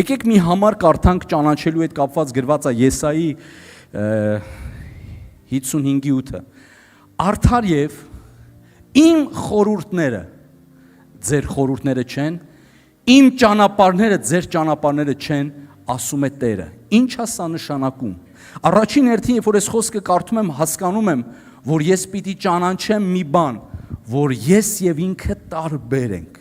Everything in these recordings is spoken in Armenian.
Եկեք մի համար կարդանք ճանաչելու հետ կապված գրված է Եսայի 55:8-ը։ Արդար եւ իմ խորհուրդները ձեր խորհուրդները չեն, իմ ճանապարհները ձեր ճանապարհները չեն, ասում է Տերը։ Ինչ է սա նշանակում։ Առաջին հերթին, երբ որ ես խոսքը կարդում եմ, հասկանում եմ, որ ես պիտի ճանաչեմ մի բան, որ ես եւ ինքը տարբեր ենք։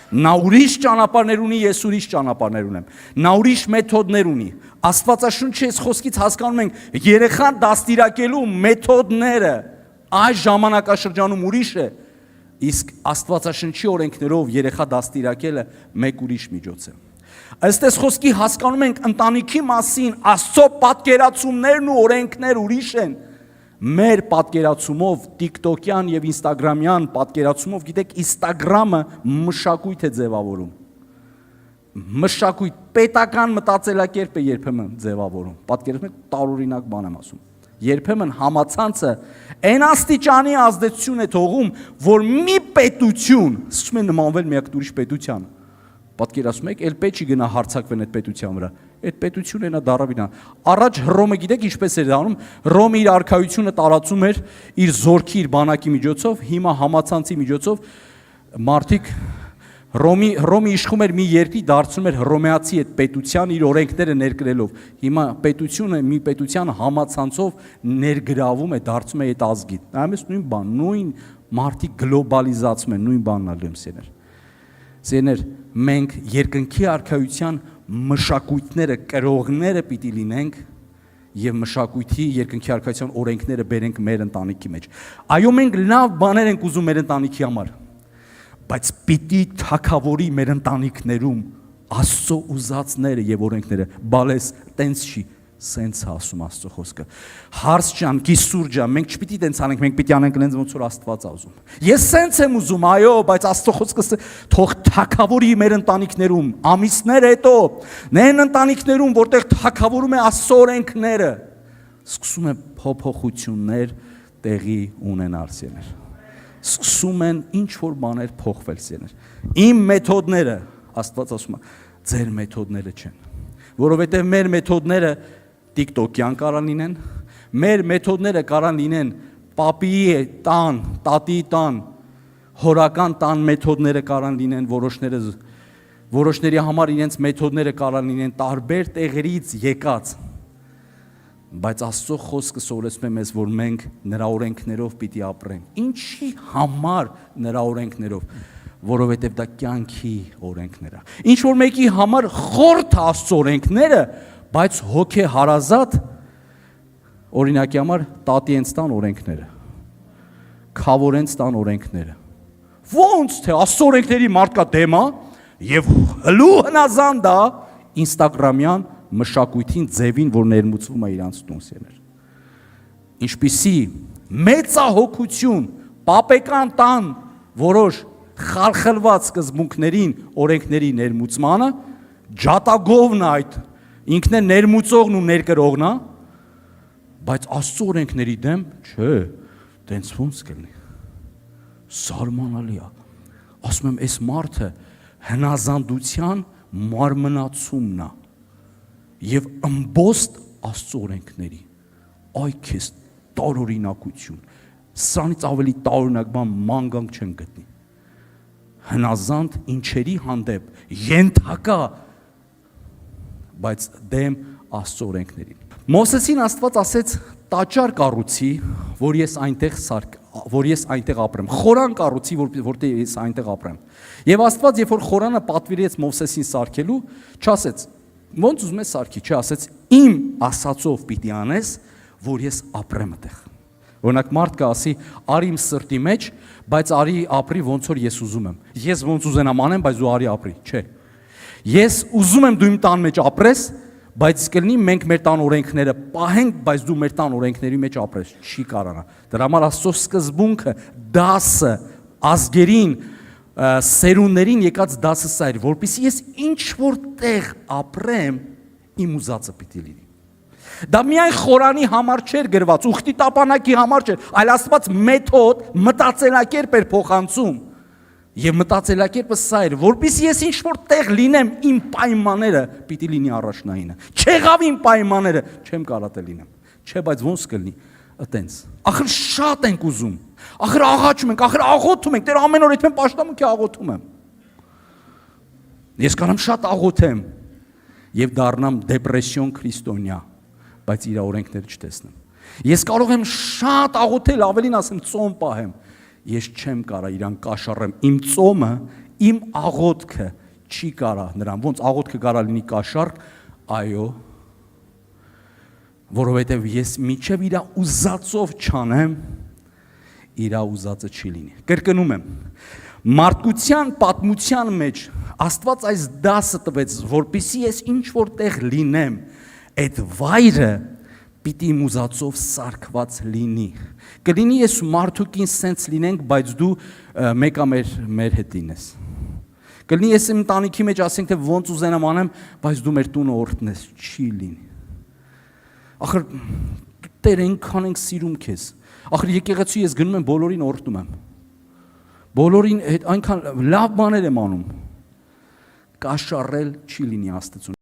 Նա ուրիշ ճանապարհներ ունի, ես ուրիշ ճանապարհներ ունեմ։ Նա ուրիշ մեթոդներ ունի։ Աստվածաշունչի այս խոսքից հասկանում ենք, երեխան դաստիարակելու մեթոդները այս ժամանակաշրջանում ուրիշ է, իսկ Աստվածաշնչի օրենքներով երեխա դաստիարակելը մեկ ուրիշ միջոց է։ Ըստ այս խոսքի հասկանում ենք ընտանիքի մասին Աստծո պատկերացումներն ու օրենքներ ուրիշ են։ Մեր պատկերացումով TikTok-յան եւ Instagram-յան պատկերացումով, գիտեք, Instagram-ը մշակույթ է ձևավորում։ Մշակույթ, պետական մտածելակերպ է երբեմն ձևավորում։ Պատկերացնում եք, տարօրինակ բան եմ ասում։ Երբեմն համացանցը այն աստիճանի ազդեցություն է թողում, որ մի պետություն սկսում է նմանվել մի ուրիշ պետության։ Պատկերացնում եք, էլ պետք չի գնա հարցակվեն այդ պետության վրա։ Այդ պետությունը այնա դարավին է։ Առաջ Հռոմը գիտեք ինչպես էր անում, Հռոմը իր արքայությունը տարածում էր իր զորքի, իր բանակի միջոցով, հիմա համացանցի միջոցով մարդիկ Հռոմը իշխում էր մի երկրի, դարձնում էր հռոմեացի այդ պետության իր օրենքները ներկրելով։ Հիմա պետությունը մի պետության համացանցով ներգրավում է, դարձում է այդ ազգի։ Նայում ես նույն բան, նույն մարդիկ գլոբալիզացում են, նույն բանն ալում սեներ։ Սեներ, մենք երկնքի արքայության մշակույթները, կրողները պիտի լինենք եւ մշակույթի երկնքի արքայության օրենքները բերենք մեր ընտանիքի մեջ։ Այո, մենք լավ բաներ ենք ուզում մեր ընտանիքի համար, բայց պիտի թակավորի մեր ընտանիքներում Աստծո ուզածները եւ օրենքները, բալես տենց չի, սենց ասում Աստծո խոսքը։ Հարց ջան, կիսուր ջան, մենք չպիտի տենց անենք, մենք պիտի անենք նենց ոնց որ Աստված է ուզում։ Ես սենց եմ ուզում, այո, բայց Աստծո խոսքը թող թակավորի մեր ընտանիքներում, ամիսներ հետո, նեն ընտանիքներում, որտեղ թակավորում է Աստծո օրենքները, սկսում է փոփոխություններ տեղի ունենալ սեներ։ Սկսում են ինչ որ բաներ փոխվել սեներ։ Իմ մեթոդները, Աստված ասում է, ձեր մեթոդները չեն, որովհետև մեր մեթոդները TikTok-յան կարան լինեն, մեր մեթոդները կարան լինեն պապիի տան, տատիի տան, հորական տան մեթոդները կարան լինեն, որոշների համար իրենց մեթոդները կարան լինեն տարբեր տեղերից եկած, բայց Աստծո խոսքը սովորեցնում է մեզ, որ մենք նրա օրենքներով պիտի ապրենք։ Ինչի համար նրա օրենքներով, որովհետև դա կյանքի օրենքներ է։ Ինչ որ մեկի համար խորթ Աստծո օրենքները, բայց հոգե հարազատ, օրինակի համար տատի հենց տան օրենքները, քավոր հենց տան օրենքները։ Ոնց թե Աստծո օրենքների մարդկա դեմ է եւ հլու հնազանդ է Instagram-յան մշակույթին ձևին, որ ներմուծվում է իրանց տունսերներ։ Ինչպիսի մեծահոգություն պապեկան տան որոշ խարխլված սկզբունքներին, օրենքների ներմուծմանը, ջատագովն է այդ, ինքն է ներմուծողն ու ներկրողն է, բայց Աստծո օրենքների դեմ, չէ, տենց ոնց կլինի։ Զարմանալի է։ Ասում եմ, այս մարդը հնազանդության մարմնացումն է եւ ըմբոստ Աստծո օրենքների։ Այ քեզ տարօրինակություն։ Սրանից ավելի տարօրինակ բան մանգանք չեն գտնի։ Հնազանդ ինչերի հանդեպ ենթակա, բայց դեմ Աստծո օրենքներին։ Մովսեսին Աստված ասեց տաճար կառուցի, որ ես այնտեղ ապրեմ։ Խորան կառուցի, որտեղ ես այնտեղ ապրեմ։ Եվ Աստված, երբ որ խորանը պատվիրեց Մովսեսին սարքելու, չասեց ոնց ուզում ես սարքի, չասեց իմ ասածով պիտի անես, որ ես ապրեմ այդտեղ։ Օրինակ մարդ կասի, արի իմ սրտի մեջ, բայց արի ապրի ոնց որ ես ուզում եմ։ Ես ոնց ուզենամ անեմ, բայց դու արի ապրի, չէ։ Ես ուզում եմ դու իմ տան մեջ ապրես, բայց կլինի մենք մեր տան օրենքները պահենք, բայց դու մեր տան օրենքների մեջ ապրես, չի կարողանա։ Դրա համար Աստծո սկզբունքը, դասը, ազգերին, սերունդներին եկած դասը սա էր, որպեսզի ես ինչ որ տեղ ապրեմ, իմ ուզածը պիտի լինի։ Դա միայն խորանի համար չէր գրված, ուխտի տապանակի համար չէր, այլ Աստված մեթոդ, մտածելակերպ էր փոխանցում։ Եվ մտածելակերպը սա էր, որպեսզի ես ինչ որ տեղ լինեմ, իմ պայմանները պիտի լինի առաջնայինը։ Չեղավ իմ պայմանները, չեմ կարող դե լինեմ։ Չէ, բայց ոնց կլինի, այտենց։ Ախր շատ ենք ուզում։ Ախր աղաչում ենք, ախր աղոթում ենք, Տեր ամեն օր այդ պաշտամունքի աղոթում եմ։ Ես կարող եմ շատ աղոթեմ եւ դառնամ դեպրեսիոն քրիստոնյա, բայց իր օրենքները չտեսնեմ։ Ես կարող եմ շատ աղոթել, ավելին ասեմ ծոմ պահեմ, ես չեմ կարող իրան կաշառեմ։ Իմ ծոմը, իմ աղոթքը չի կարող նրան։ Ոնց աղոթքը կարող լինի կաշառ, այո, որովհետև ես միջև իր ուզածով չանեմ, իր ուզածը չի լինի։ Կրկնում եմ, մարդկության պատմության մեջ Աստված այս դասը տվեց, որպեսզի ես ինչ որտեղ լինեմ, այդ վայրը պիտի իմ ուզածով սարքված լինի։ Կլինի ես մարդուկին սենց լինենք, բայց դու մեկա մեր հետին ես։ Կլինի ես իմ տանիքի մեջ ասենք, թե ոնց ուզենամ անեմ, բայց դու մեր տունը օրհնես, չի լինի։ Ախր Տեր այնքան ենք սիրում քեզ։ Ախր եկեղեցու ես գնում եմ, բոլորին օրհնում եմ։ Բոլորին այնքան լավ բաներ եմ անում։ Կաշառել չի լինի Աստծուն։